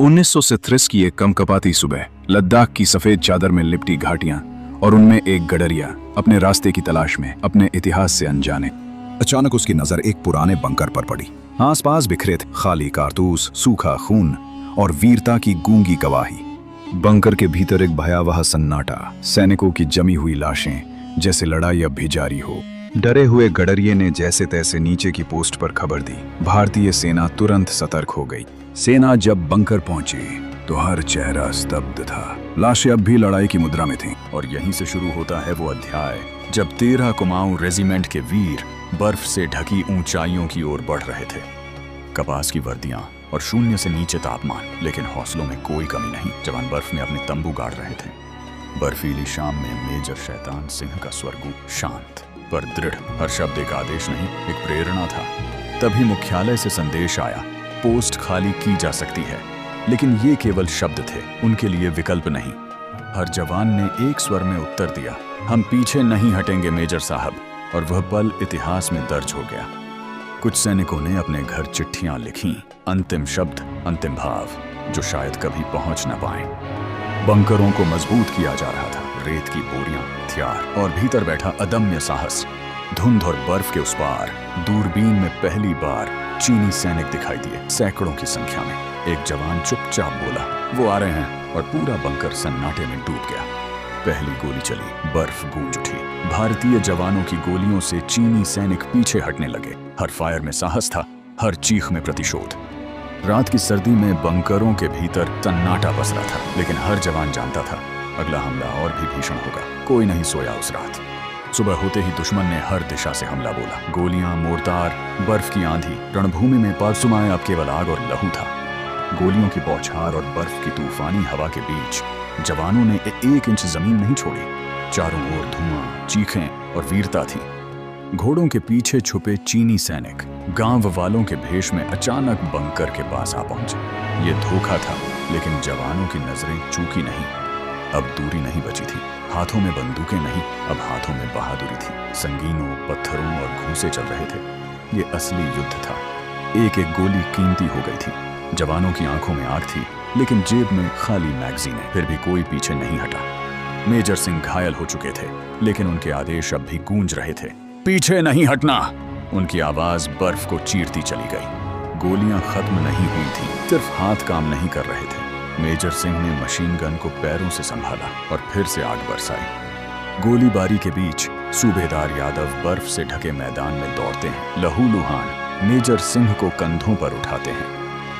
1930 की एक कमकपाती सुबह, लद्दाख की सफेद चादर में लिपटी घाटियां और उनमें एक गडरिया अपने रास्ते की तलाश में, अपने इतिहास से अनजाने। अचानक उसकी नजर एक पुराने बंकर पर पड़ी। आसपास बिखरे थे खाली कारतूस, सूखा खून और वीरता की गूंगी गवाही। बंकर के भीतर एक भयावह सन्नाटा, सैनिकों की जमी हुई लाशें, जैसे लड़ाई अब भी जारी हो। डरे हुए गडरिये ने जैसे तैसे नीचे की पोस्ट पर खबर दी। भारतीय सेना तुरंत सतर्क हो गई। सेना जब बंकर पहुंची तो हर चेहरा स्तब्ध था। लाशें अब भी लड़ाई की मुद्रा में थीं। और यहीं से शुरू होता है वो अध्याय जब 13 कुमाऊं रेजिमेंट के वीर बर्फ से ढकी ऊंचाइयों की ओर बढ़ रहे थे। कपास की वर्दियां और शून्य से नीचे तापमान, लेकिन हौसलों में कोई कमी नहीं। जवान बर्फ में अपने तंबू गाड़ रहे थे। बर्फीली शाम में मेजर शैतान सिंह का स्वरगुप्त शांत पर दृढ़। हर शब्द एक आदेश नहीं, एक प्रेरणा था। तभी मुख्यालय से संदेश आया, पोस्ट खाली की जा सकती है। लेकिन ये केवल शब्द थे, उनके लिए विकल्प नहीं। हर जवान ने एक स्वर में उत्तर दिया, हम पीछे नहीं हटेंगे मेजर साहब। और वह पल इतिहास में दर्ज हो गया। कुछ सैनिकों ने अपने घर चिट्ठियां लिखीं, अंतिम शब्द, अंतिम भाव, जो शायद कभी पहुंच न पाए। बंकरों को मजबूत किया जा रहा था। रेत की बोरियां, हथियार और भीतर बैठा अदम्य साहस। धुंध और बर्फ के उस पार दूरबीन में पहली बार चीनी सैनिक दिखाई दिए, सैकड़ों की संख्या में। एक जवान चुपचाप बोला, वो आ रहे हैं, और पूरा बंकर सन्नाटे में डूब गया। पहली गोली चली, बर्फ गूंज उठी। भारतीय जवानों की गोलियों से चीनी सैनिक पीछे हटने लगे। हर फायर में साहस था, हर चीख में प्रतिशोध। रात की सर्दी में बंकरों के भीतर सन्नाटा पसरा था, लेकिन हर जवान जानता था अगला हमला और भी भीषण होगा। कोई नहीं सोया उस रात। सुबह होते ही दुश्मन ने हर दिशा से हमला बोला। गोलियां, मोर्टार, बर्फ की आंधी। रणभूमि में पालसुमाए अब केवल आग और लहू था। गोलियों की बौछार और बर्फ की तूफानी हवा के बीच जवानों ने 1 इंच जमीन नहीं छोड़ी। चारों ओर धुआं, चीखें और वीरता थी। घोड़ों के पीछे छुपे चीनी सैनिक गांव वालों के भेष में अचानक बंकर के पास आ पहुंचे। ये धोखा था, लेकिन जवानों की नजरें चूकी नहीं। अब दूरी नहीं बची थी। हाथों में बंदूकें नहीं, अब हाथों में बहादुरी थी। संगीनों, पत्थरों और घूंसे चल रहे थे। ये असली युद्ध था। एक एक गोली कीमती हो गई थी। जवानों की आंखों में आग थी, लेकिन जेब में खाली मैगजीनें। फिर भी कोई पीछे नहीं हटा। मेजर सिंह घायल हो चुके थे, लेकिन उनके आदेश अब भी गूंज रहे थे, पीछे नहीं हटना। उनकी आवाज बर्फ को चीरती चली गई। गोलियां खत्म नहीं हुई थी, सिर्फ हाथ काम नहीं कर रहे थे। मेजर सिंह ने मशीन गन को पैरों से संभाला और फिर से आग बरसाई। गोलीबारी के बीच सूबेदार यादव बर्फ से ढके मैदान में दौड़ते हैं। लहूलुहान मेजर सिंह को कंधों पर उठाते हैं।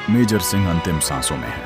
मेजर सिंह अंतिम सांसों में है।